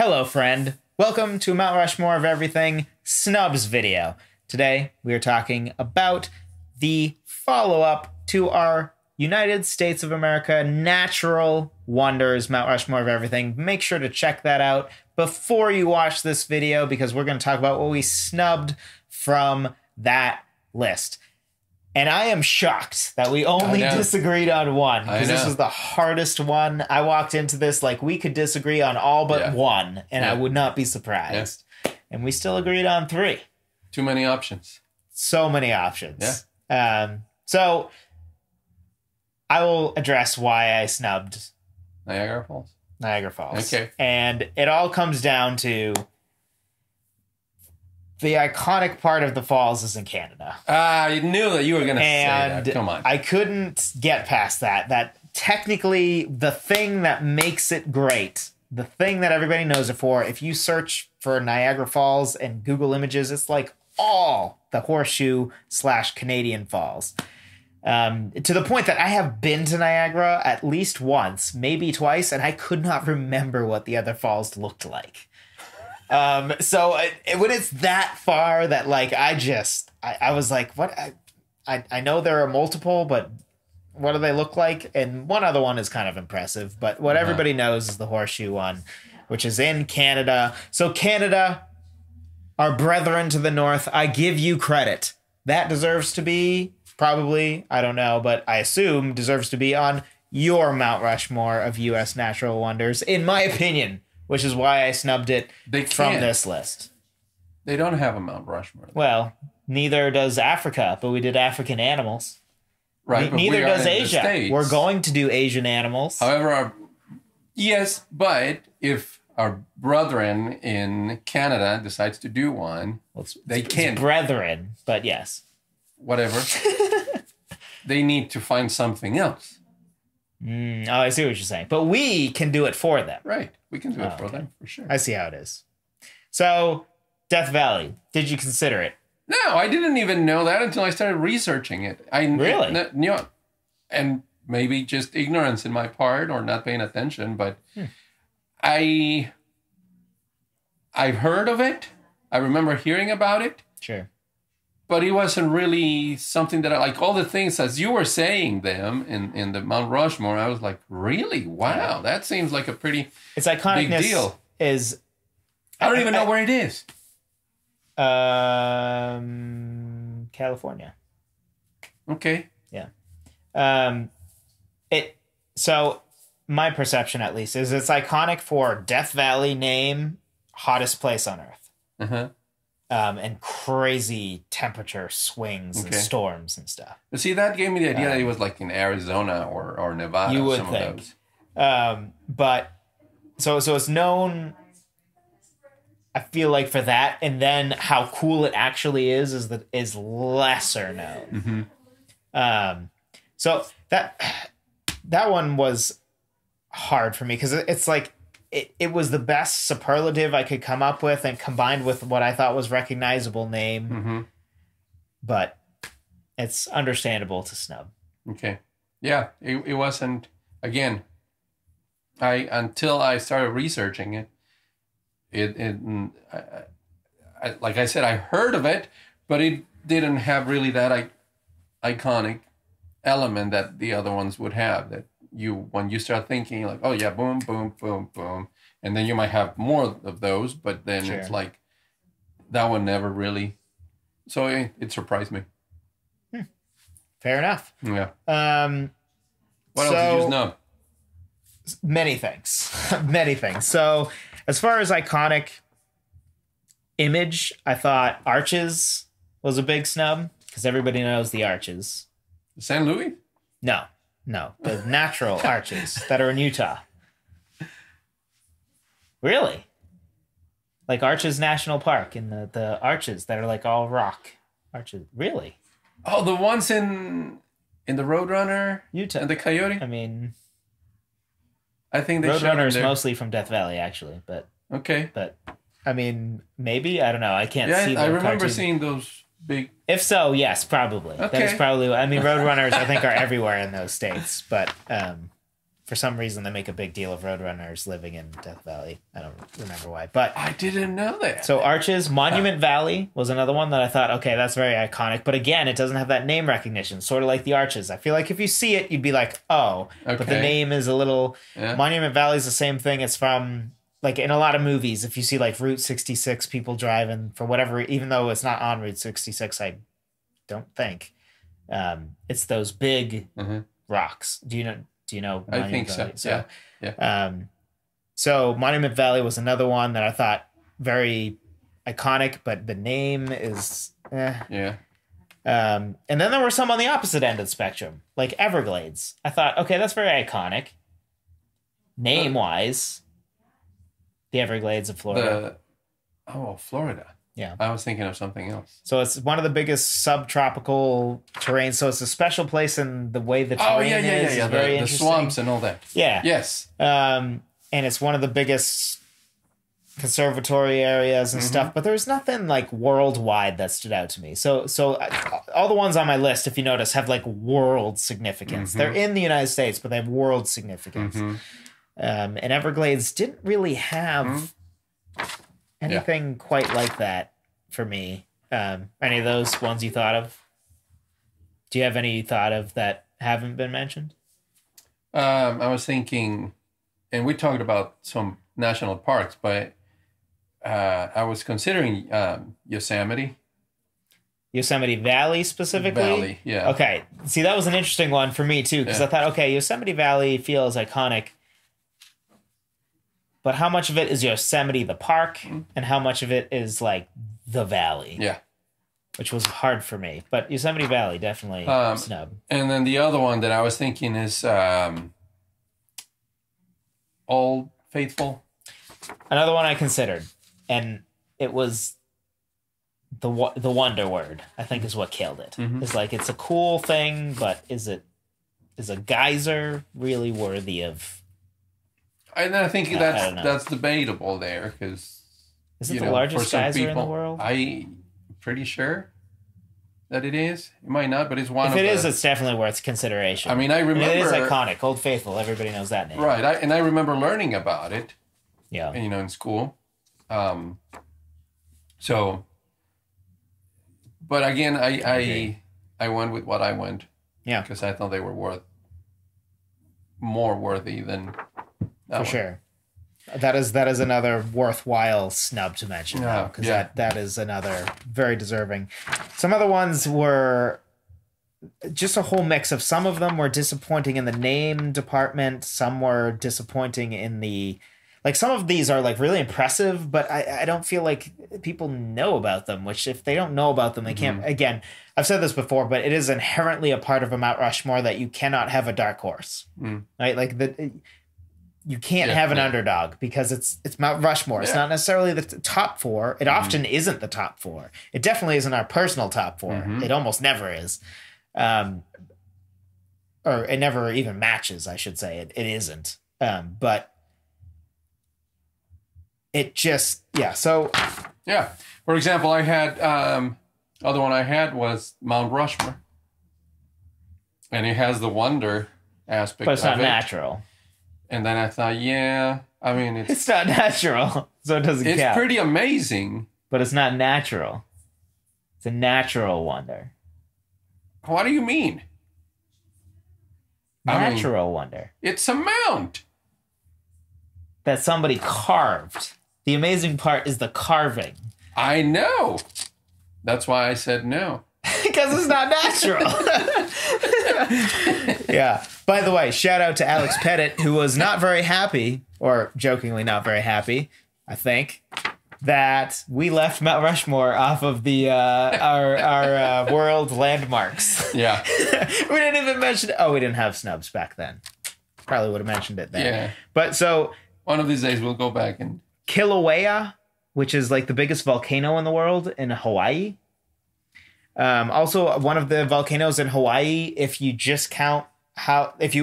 Hello, friend. Welcome to Mount Rushmore of Everything SNUBS video. Today, we are talking about the follow-up to our United States of America Natural Wonders, Mount Rushmore of Everything. Make sure to check that out before you watch this video because we're going to talk about what we snubbed from that list. And I am shocked that we only disagreed on one, because this was the hardest one. I walked into this like we could disagree on all but one, and I would not be surprised. And we still agreed on three. Too many options. So many options. So I will address why I snubbed Niagara Falls. Niagara Falls. Okay. And it all comes down to the iconic part of the falls is in Canada. I knew that you were going to say that. Come on. I couldn't get past that. That technically the thing that makes it great, the thing that everybody knows it for, if you search for Niagara Falls and Google Images, it's like all the horseshoe / Canadian Falls. To the point that I have been to Niagara at least once, maybe twice, and I could not remember what the other falls looked like. So when it's that far that like I was like, what? I know there are multiple, but what do they look like? And one other one is kind of impressive, but what everybody knows is the horseshoe one, which is in Canada. So Canada, our brethren to the north, I give you credit. That deserves to be probably, I don't know, but I assume deserves to be on your Mount Rushmore of U.S. natural wonders, in my opinion. Which is why I snubbed it from this list. They don't have a Mount Rushmore. Well, neither does Africa, but we did African animals. Right. Neither does Asia. We're going to do Asian animals. However, but if our brethren in Canada decides to do one, they can. Brethren, but yes. Whatever. They need to find something else. Oh, I see what you're saying. But we can do it for them. Right. We can do it for them, for sure. I see how it is. So, Death Valley, did you consider it? No, I didn't even know that until I started researching it. Really? And maybe just ignorance in my part or not paying attention, but I've heard of it. I remember hearing about it. Sure. But it wasn't really something that I like. All the things as you were saying them in the Mount Rushmore, I was like, really? Wow, that seems like a pretty its iconicness big deal. Is I don't even know where it is. California. Okay. Yeah. So my perception, at least, is it's iconic for Death Valley name, hottest place on Earth. And crazy temperature swings and storms and stuff. But see, that gave me the idea that it was like in Arizona or Nevada. You would think. But so it's known, I feel like, for that, and then how cool it actually is lesser known. So that one was hard for me because it's like it was the best superlative I could come up with, and combined with what I thought was recognizable name. But it's understandable to snub. Okay. Yeah, it wasn't, again, until I started researching it, like I said, I heard of it, but it didn't have really that iconic element that the other ones would have, that when you start thinking like, oh yeah, boom, boom, boom, boom, and then you might have more of those, but then it's like that one never really. So it surprised me. Fair enough. Yeah. What else did you snub? Many things, many things. So as far as iconic image, I thought Arches was a big snub because everybody knows the Arches. St. Louis? No, the natural arches that are in Utah. Really? Like Arches National Park, and the arches that are like all rock arches. Really? Oh, the ones in the Roadrunner, Utah, and the Coyote. I mean, I think they Roadrunner is mostly from Death Valley, actually, but okay. But I mean, maybe, I don't know. I can't see. I remember seeing those big. If so, yes, probably. Okay. That is probably. I mean, Roadrunners, I think, are everywhere in those states, but for some reason they make a big deal of Roadrunners living in Death Valley. I don't remember why, but I didn't know that. so Arches, Monument Valley was another one that I thought, okay, that's very iconic. But again, it doesn't have that name recognition, sort of like the Arches. I feel like if you see it, you'd be like, oh, but the name is a little. Yeah. Monument Valley is the same thing. It's from like in a lot of movies. If you see like Route 66, people driving for whatever, even though it's not on Route 66, I don't think it's those big rocks. Do you know? Monument I think Valley? So. Yeah. So Monument Valley was another one that I thought very iconic, but the name is Yeah. And then there were some on the opposite end of the spectrum, like Everglades. I thought, okay, that's very iconic. Name wise, the Everglades of Florida. Florida. Yeah. I was thinking of something else. So it's one of the biggest subtropical terrains. So it's a special place in the way the terrain is. Yeah. Very the interesting. swamps and all that. Yeah. Yes. And it's one of the biggest conservatory areas and stuff, but there's nothing like worldwide that stood out to me. So all the ones on my list, if you notice, have like world significance. They're in the United States, but they have world significance. And Everglades didn't really have anything quite like that for me. Any of those ones you thought of? Do you have any you thought of that haven't been mentioned? I was thinking, and we talked about some national parks, but I was considering Yosemite. Yosemite Valley specifically? Valley, yeah. Okay. See, that was an interesting one for me too, because I thought, okay, Yosemite Valley feels iconic, but how much of it is Yosemite the park, and how much of it is like the valley? Yeah. Which was hard for me, but Yosemite Valley definitely snub. And then the other one that I was thinking is Old Faithful. Another one I considered, and it was the wonder word, I think, is what killed it. It's like, it's a cool thing, but is a geyser really worthy of? And I think that's debatable there, because is it the largest geyser in the world? I'm pretty sure that it is. It might not, but it's one. If it is, it's definitely worth consideration. I mean, I remember it is iconic. Old Faithful, everybody knows that name, right? I remember learning about it. Yeah, in school. So, but again, I went with what I went. Yeah, because I thought they were more worthy than that one. Sure. That is another worthwhile snub to mention, because that is another very deserving. Some other ones were just a whole mix of, some of them were disappointing in the name department, some were disappointing in the, like, some of these are like really impressive, but I don't feel like people know about them, which if they don't know about them, they can't. Again, I've said this before, but it is inherently a part of a Mount Rushmore that you cannot have a dark horse, right? Like you can't have an underdog, because it's Mount Rushmore. It's not necessarily the top four. It often isn't the top four. It definitely isn't our personal top four. It almost never is. Or it never even matches, I should say. It isn't. But it just, so. Yeah. For example, I had, other one I had was Mount Rushmore. And it has the wonder aspect of it. But it's not natural. And then I thought, I mean, it's not natural, so it doesn't count. It's pretty amazing. But it's not natural. It's a natural wonder. What do you mean? Natural wonder. It's a mount that somebody carved. The amazing part is the carving. I know. That's why I said no. Because it's not natural. Yeah. By the way, shout out to Alex Pettit, who was not very happy, or jokingly not very happy, I think, that we left Mount Rushmore off of the our world landmarks. Yeah. We didn't even mention. Oh, we didn't have SNUBS back then. Probably would have mentioned it then. Yeah. But so one of these days we'll go back and Kilauea, which is like the biggest volcano in the world, in Hawaii. Also, one of the volcanoes in Hawaii, if you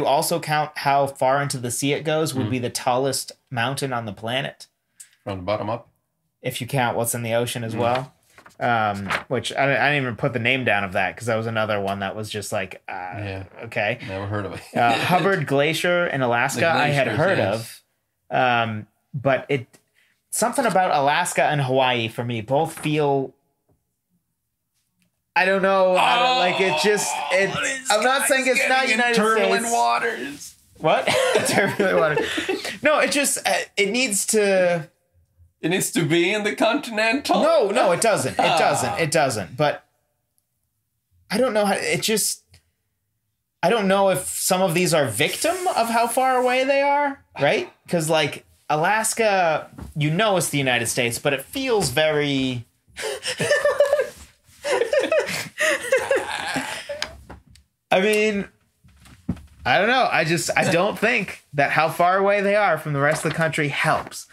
also count how far into the sea it goes, would be the tallest mountain on the planet. From the bottom up? If you count what's in the ocean as well. which I didn't even put the name down of that because that was another one that was just like, okay. Never heard of it. Hubbard Glacier in Alaska, I had heard of. But something about Alaska and Hawaii for me both feel, I don't know. I'm not saying it's not United turbulent States. waters. What? Turbulent waters. No, it just, it needs to. It needs to be in the continental. No, it doesn't. It doesn't. But I don't know how I don't know if some of these are victim of how far away they are, right? Because like Alaska, it's the United States, but it feels very. I mean, I don't know. I don't think that how far away they are from the rest of the country helps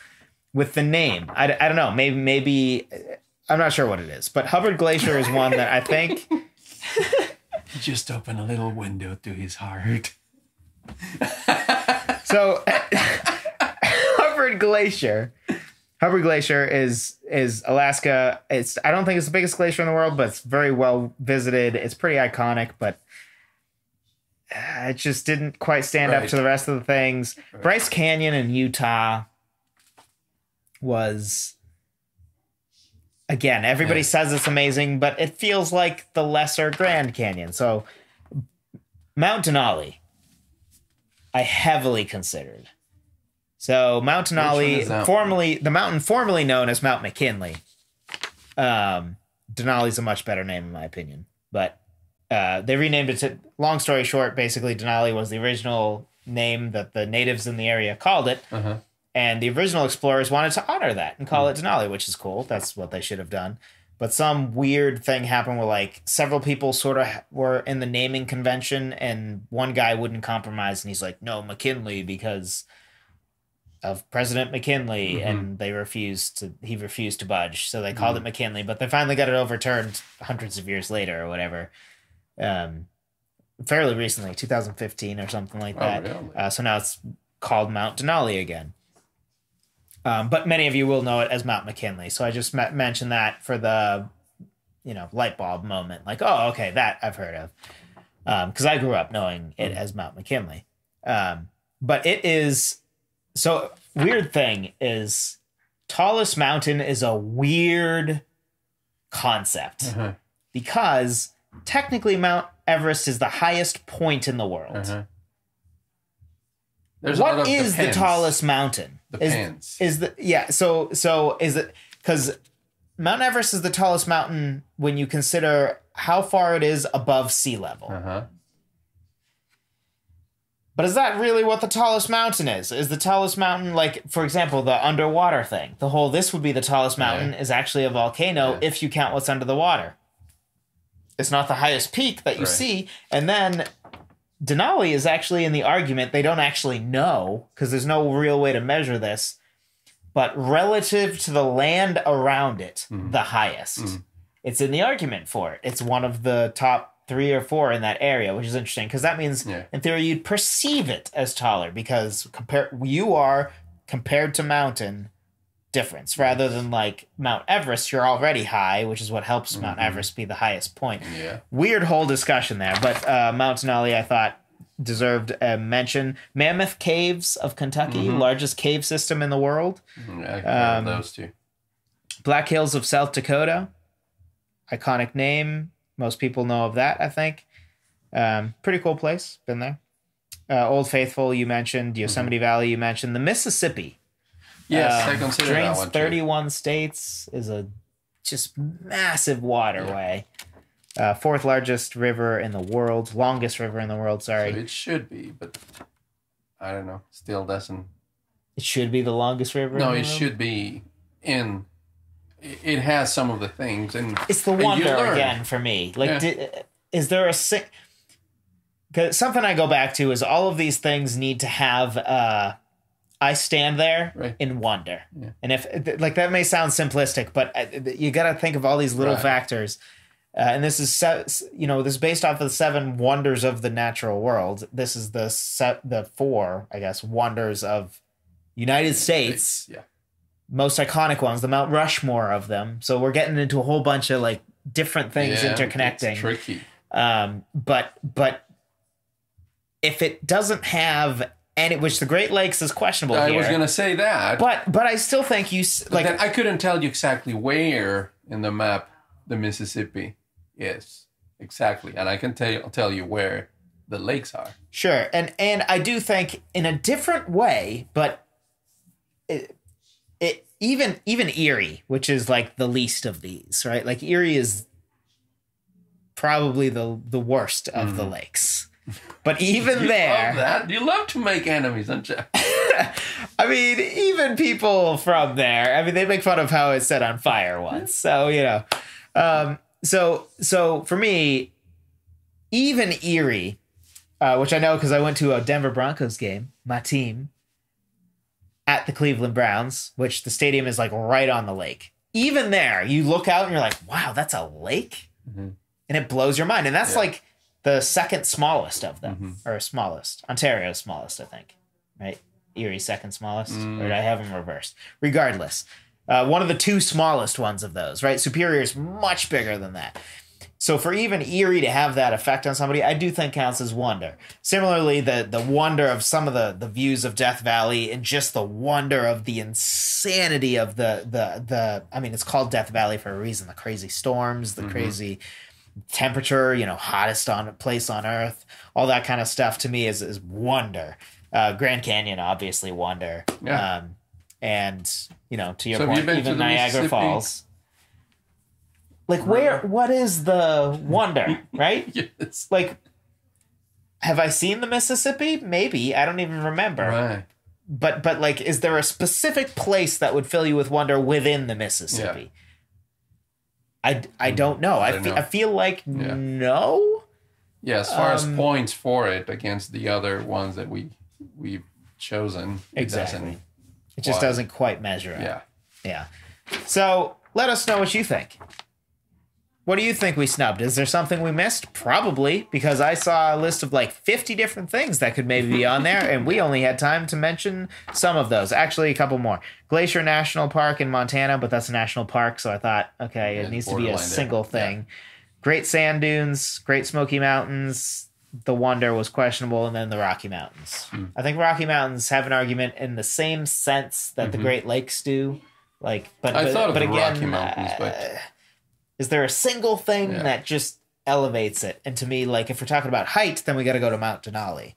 with the name. I don't know. Maybe I'm not sure what it is, but Hubbard Glacier is one that I think. Just open a little window to his heart. So Hubbard Glacier is Alaska. I don't think it's the biggest glacier in the world, but it's very well visited. It's pretty iconic, but it just didn't quite stand up to the rest of the things. Right. Bryce Canyon in Utah was, again, everybody says it's amazing, but it feels like the lesser Grand Canyon. So Mount Denali, I heavily considered. So Mount Denali, the mountain formerly known as Mount McKinley. Denali's a much better name in my opinion, but they renamed it to, long story short, basically Denali was the original name that the natives in the area called it. Uh-huh. And the original explorers wanted to honor that and call it Denali, which is cool. That's what they should have done. But some weird thing happened where like several people sort of were in the naming convention and one guy wouldn't compromise. And he's like, no, McKinley, because of President McKinley. Mm-hmm. And he refused to budge. So they called it McKinley, but they finally got it overturned hundreds of years later or whatever. Fairly recently, 2015 or something like that. Really? So now it's called Mount Denali again. But many of you will know it as Mount McKinley. So I just mentioned that for the, light bulb moment. Like, oh, okay, that I've heard of. Because I grew up knowing it as Mount McKinley. But it is, so weird thing is, tallest mountain is a weird concept. Uh-huh. Because technically Mount Everest is the highest point in the world. Uh-huh. What is the tallest mountain? Depends. So is it because Mount Everest is the tallest mountain when you consider how far it is above sea level. Uh-huh. But is that really what the tallest mountain is? Is the tallest mountain, like, for example, the underwater thing? This would be the tallest mountain is actually a volcano if you count what's under the water. It's not the highest peak that you see. And then Denali is actually in the argument, they don't actually know, because there's no real way to measure this, but relative to the land around it, the highest. It's in the argument for it. It's one of the top 3 or 4 in that area, which is interesting, because that means, in theory, you'd perceive it as taller, because you are, compared to mountain, difference, rather than like Mount Everest, you're already high, which is what helps Mount Everest be the highest point. Weird whole discussion there, but Mount Denali I thought deserved a mention. Mammoth Caves of Kentucky, largest cave system in the world. I've heard of those two. Black Hills of South Dakota, iconic name, most people know of that, I think. Pretty cool place, been there. Old Faithful you mentioned, Yosemite Valley you mentioned, the Mississippi. Yes, I consider that one too. 31 states, is a just massive waterway. 4th largest river in the world, longest river in the world, sorry. So it should be, but I don't know, still doesn't. It should be the longest river in the world? No, it should be in, it has some of the things. And it's the wonder again for me. Like, is there a, because something I go back to is all of these things need to have, I stand there in wonder. Yeah. And if, like, that may sound simplistic, but you got to think of all these little factors. And this is, this is based off of the 7 wonders of the natural world. This is the 4, I guess, wonders of United States. most iconic ones, the Mount Rushmore of them. So we're getting into a whole bunch of like different things interconnecting. It's tricky. But if it doesn't have any, which the Great Lakes is questionable I here. was going to say that. But I still think you like. Then I couldn't tell you exactly where in the map the Mississippi is exactly, and I can tell you where the lakes are. Sure, and I do think in a different way, but it even Erie, which is like the least of these, right? Like Erie is probably the worst of the lakes. But even there, love that. You love to make enemies, don't you? I mean, even people from there. I mean, they make fun of how it's set on fire once. So so for me, even Erie, which I know because I went to a Denver Broncos game, my team, at the Cleveland Browns, which the stadium is like right on the lake. Even there, you look out and you're like, wow, that's a lake, and it blows your mind. And that's like the second smallest of them, or smallest. Ontario's smallest, I think, right? Erie's second smallest, or did I have them reversed? Regardless, one of the two smallest ones of those, right? Superior is much bigger than that. So for even Erie to have that effect on somebody, I do think counts as wonder. Similarly, the wonder of some of the views of Death Valley and just the wonder of the insanity of the I mean, it's called Death Valley for a reason. The crazy storms, the crazy temperature, hottest place on earth, all that kind of stuff to me is wonder. Grand Canyon, obviously wonder. Yeah. And to your point, even Niagara Falls. Like what is the wonder, right? Yes. Like, have I seen the Mississippi? Maybe. I don't even remember. Right. But like, is there a specific place that would fill you with wonder within the Mississippi? Yeah. I don't know. I feel like no. Yeah, as far as points for it against the other ones that we've chosen, exactly. It just doesn't quite measure up. Yeah. So let us know what you think. What do you think we snubbed? Is there something we missed? Probably, because I saw a list of like 50 different things that could maybe be on there, and we only had time to mention some of those. Actually, a couple more. Glacier National Park in Montana, but that's a national park, so I thought, okay, it needs to be a single thing. Yeah. Great Sand Dunes, Great Smoky Mountains, the Wonder was questionable, and then the Rocky Mountains. I think Rocky Mountains have an argument in the same sense that the Great Lakes do. I thought of the again, Rocky Mountains, but... Is there a single thing that just elevates it? And to me, like, if we're talking about height, then we got to go to Mount Denali.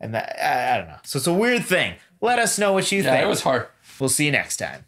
And that, I don't know. So it's a weird thing. Let us know what you think. Yeah, it was hard. We'll see you next time.